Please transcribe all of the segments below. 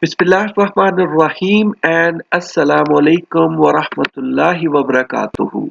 Bismillahirrahmanirrahim and Assalamu alaikum wa rahmatullahi wa barakatuhu.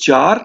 4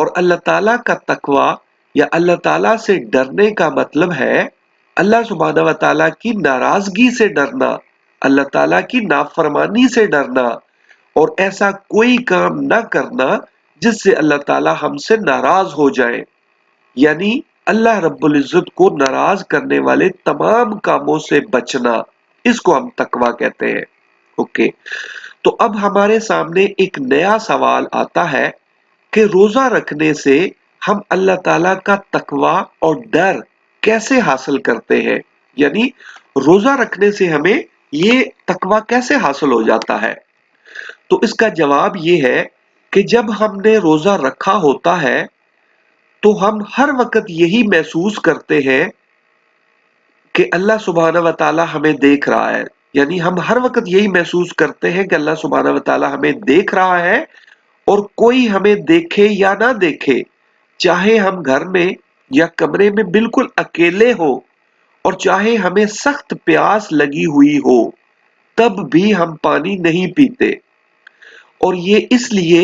اور اللہ تعالیٰ کا تقوی یا اللہ تعالیٰ سے ڈرنے کا مطلب ہے اللہ سبحانہ و تعالیٰ کی ناراضگی سے ڈرنا، اللہ تعالیٰ کی نافرمانی سے ڈرنا، اور ایسا کوئی کام نہ کرنا جس سے اللہ تعالیٰ ہم سے ناراض ہو جائے، یعنی اللہ رب العزت کو ناراض کرنے والے تمام کاموں سے بچنا، اس کو ہم تقوی کہتے ہیں۔ اوکے، تو اب ہمارے سامنے ایک نیا سوال آتا ہے کہ روزہ رکھنے سے ہم اللہ تعالیٰ کا تقوی اور ڈر کیسے حاصل کرتے ہیں، یعنی روزہ رکھنے سے ہمیں یہ تقوی کیسے حاصل ہو جاتا ہے؟ تو اس کا جواب یہ ہے کہ جب ہم نے روزہ رکھا ہوتا ہے تو ہم ہر وقت یہی محسوس کرتے ہیں کہ اللہ سبحانہ و تعالیٰ ہمیں دیکھ رہا ہے، یعنی ہم ہر وقت یہی محسوس کرتے ہیں کہ اللہ سبحانہ و تعالیٰ ہمیں دیکھ رہا ہے، اور کوئی ہمیں دیکھے یا نہ دیکھے، چاہے ہم گھر میں یا کمرے میں بالکل اکیلے ہو اور چاہے ہمیں سخت پیاس لگی ہوئی ہو، تب بھی ہم پانی نہیں پیتے، اور یہ اس لیے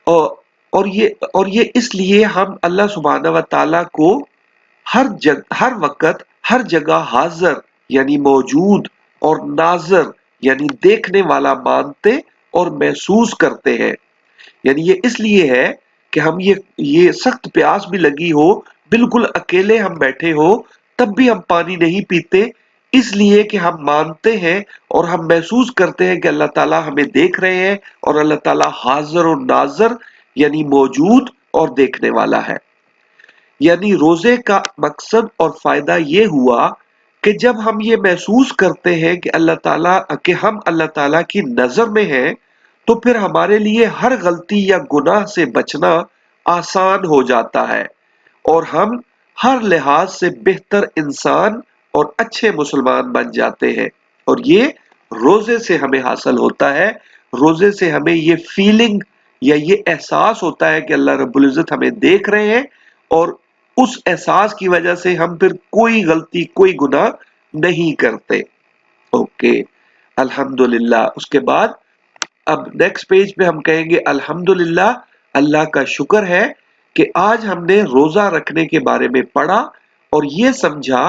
اور یہ اس لیے ہم اللہ سبحانہ و تعالیٰ کو ہر وقت ہر جگہ حاضر یعنی موجود اور ناظر یعنی دیکھنے والا مانتے اور محسوس کرتے ہیں۔ یعنی یہ اس لیے ہے کہ ہم یہ سخت پیاس بھی لگی ہو، بالکل اکیلے ہم بیٹھے ہو، تب بھی ہم پانی نہیں پیتے، اس لیے کہ ہم مانتے ہیں اور ہم محسوس کرتے ہیں کہ اللہ تعالیٰ ہمیں دیکھ رہے ہیں، اور اللہ تعالیٰ حاضر و ناظر یعنی موجود اور دیکھنے والا ہے۔ یعنی روزے کا مقصد اور فائدہ یہ ہوا کہ جب ہم یہ محسوس کرتے ہیں کہ ہم اللہ تعالیٰ کی نظر میں ہیں، تو پھر ہمارے لیے ہر غلطی یا گناہ سے بچنا آسان ہو جاتا ہے، اور ہم ہر لحاظ سے بہتر انسان اور اچھے مسلمان بن جاتے ہیں، اور یہ روزے سے ہمیں حاصل ہوتا ہے۔ روزے سے ہمیں یہ فیلنگ یا یہ احساس ہوتا ہے کہ اللہ رب العزت ہمیں دیکھ رہے ہیں، اور اس احساس کی وجہ سے ہم پھر کوئی غلطی کوئی گناہ نہیں کرتے۔ اوکے، الحمدللہ۔ اس کے بعد اب نیکسٹ پیج پہ ہم کہیں گے الحمدللہ، اللہ کا شکر ہے کہ آج ہم نے روزہ رکھنے کے بارے میں پڑھا اور یہ سمجھا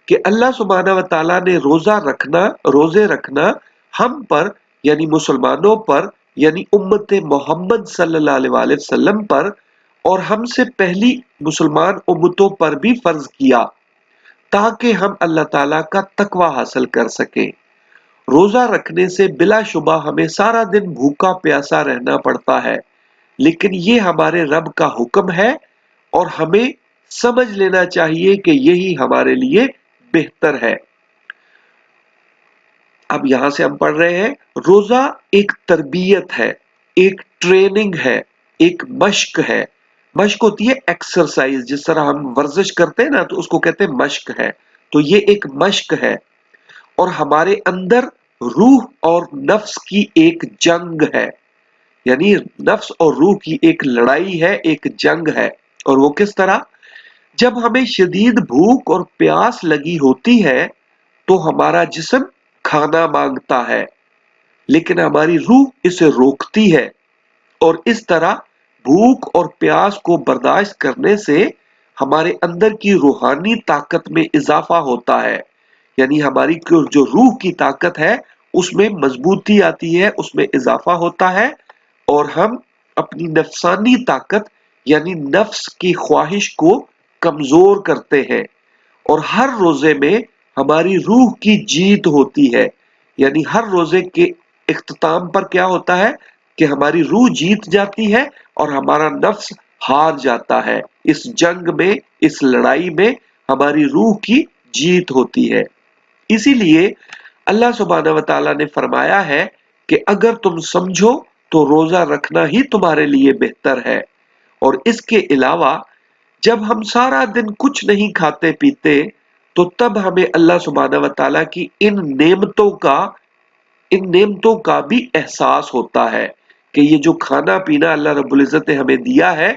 کہ اللہ سبحانہ و تعالیٰ نے روزے رکھنا ہم پر یعنی مسلمانوں پر یعنی امت محمد صلی اللہ علیہ وآلہ وسلم پر اور ہم سے پہلی مسلمان امتوں پر بھی فرض کیا، تاکہ ہم اللہ تعالیٰ کا تقوی حاصل کر سکیں۔ روزہ رکھنے سے بلا شبہ ہمیں سارا دن بھوکا پیاسا رہنا پڑتا ہے، لیکن یہ ہمارے رب کا حکم ہے اور ہمیں سمجھ لینا چاہیے کہ یہی ہمارے لیے بہتر ہے۔ اب یہاں سے ہم پڑھ رہے ہیں، روزہ ایک تربیت ہے، ایک ٹریننگ ہے، ایک مشق ہے۔ مشق ہوتی ہے ایکسرسائز، جس طرح ہم ورزش کرتے ہیں نا تو اس کو کہتے ہیں مشق ہے، تو یہ ایک مشق ہے، اور ہمارے اندر روح اور نفس کی ایک جنگ ہے، یعنی نفس اور روح کی ایک لڑائی ہے، ایک جنگ ہے۔ اور وہ کس طرح؟ جب ہمیں شدید بھوک اور پیاس لگی ہوتی ہے تو ہمارا جسم کھانا مانگتا ہے، لیکن ہماری روح اسے روکتی ہے، اور اس طرح بھوک اور پیاس کو برداشت کرنے سے ہمارے اندر کی روحانی طاقت میں اضافہ ہوتا ہے، یعنی ہماری جو روح کی طاقت ہے اس میں مضبوطی آتی ہے، اس میں اضافہ ہوتا ہے، اور ہم اپنی نفسانی طاقت یعنی نفس کی خواہش کو کمزور کرتے ہیں، اور ہر روزے میں ہماری روح کی جیت ہوتی ہے، یعنی ہر روزے کے اختتام پر کیا ہوتا ہے کہ ہماری روح جیت جاتی ہے اور ہمارا نفس ہار جاتا ہے۔ اس جنگ میں، اس لڑائی میں ہماری روح کی جیت ہوتی ہے۔ اسی لیے اللہ سبحانہ و تعالیٰ نے فرمایا ہے کہ اگر تم سمجھو تو روزہ رکھنا ہی تمہارے لیے بہتر ہے۔ اور اس کے علاوہ جب ہم سارا دن کچھ نہیں کھاتے پیتے تو تب ہمیں اللہ سبحانہ و تعالیٰ کی ان نعمتوں کا بھی احساس ہوتا ہے کہ یہ جو کھانا پینا اللہ رب العزت نے ہمیں دیا ہے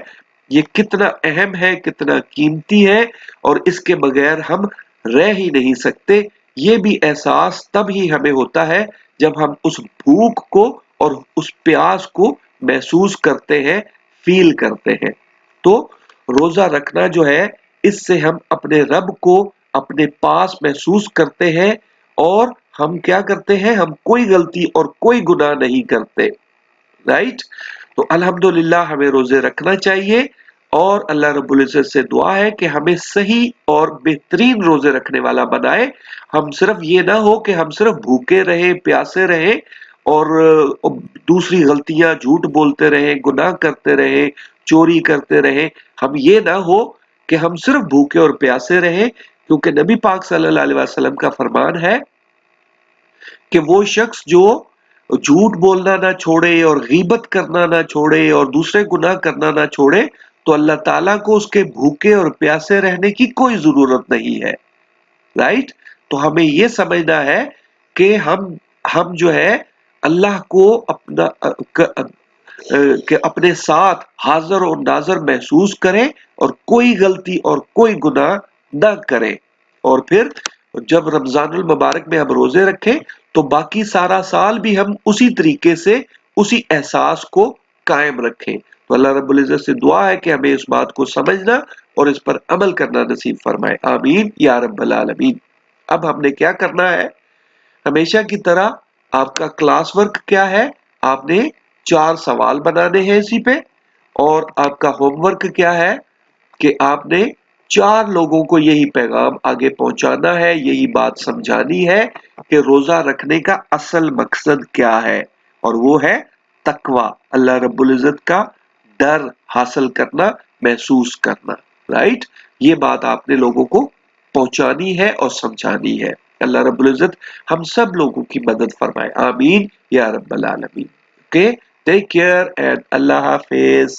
یہ کتنا اہم ہے، کتنا قیمتی ہے، اور اس کے بغیر ہم رہ ہی نہیں سکتے۔ یہ بھی احساس تب ہی ہمیں ہوتا ہے جب ہم اس بھوک کو اور اس پیاس کو محسوس کرتے ہیں، فیل کرتے ہیں۔ تو روزہ رکھنا جو ہے اس سے ہم اپنے رب کو اپنے پاس محسوس کرتے ہیں اور ہم کیا کرتے ہیں، ہم کوئی غلطی اور کوئی گناہ نہیں کرتے، رائٹ؟ تو الحمدللہ ہمیں روزے رکھنا چاہیے اور اللہ رب العزت سے دعا ہے کہ ہمیں صحیح اور بہترین روزے رکھنے والا بنائے۔ ہم صرف یہ نہ ہو کہ ہم صرف بھوکے رہیں، پیاسے رہیں اور دوسری غلطیاں، جھوٹ بولتے رہیں، گناہ کرتے رہیں، چوری کرتے رہیں۔ ہم یہ نہ ہو کہ ہم صرف بھوکے اور پیاسے رہیں، کیونکہ نبی پاک صلی اللہ علیہ وسلم کا فرمان ہے کہ وہ شخص جو جھوٹ بولنا نہ چھوڑے اور غیبت کرنا نہ چھوڑے اور دوسرے گناہ کرنا نہ چھوڑے تو اللہ تعالیٰ کو اس کے بھوکے اور پیاسے رہنے کی کوئی ضرورت نہیں ہے، رائٹ؟ تو ہمیں یہ سمجھنا ہے کہ ہم جو ہے اللہ کو کہ اپنے ساتھ حاضر اور ناظر محسوس کریں اور کوئی غلطی اور کوئی گناہ نہ کریں، اور پھر جب رمضان المبارک میں ہم روزے رکھیں تو باقی سارا سال بھی ہم اسی طریقے سے اسی احساس کو قائم رکھیں۔ تو اللہ رب العزت سے دعا ہے کہ ہمیں اس بات کو سمجھنا اور اس پر عمل کرنا نصیب فرمائے، آمین یا رب العالمین۔ اب ہم نے کیا کرنا ہے، ہمیشہ کی طرح آپ کا کلاس ورک کیا ہے، آپ نے 4 سوال بنانے ہیں اسی پہ، اور آپ کا ہوم ورک کیا ہے کہ آپ نے 4 لوگوں کو یہی پیغام آگے پہنچانا ہے، یہی بات سمجھانی ہے کہ روزہ رکھنے کا اصل مقصد کیا ہے، اور وہ ہے تقوی، اللہ رب العزت کا ڈر حاصل کرنا، محسوس کرنا، رائٹ؟ یہ بات آپ نے لوگوں کو پہنچانی ہے اور سمجھانی ہے۔ اللہ رب العزت ہم سب لوگوں کی مدد فرمائے، آمین یا رب العالمین۔ اوکے، ٹیک کیئر اینڈ اللہ حافظ۔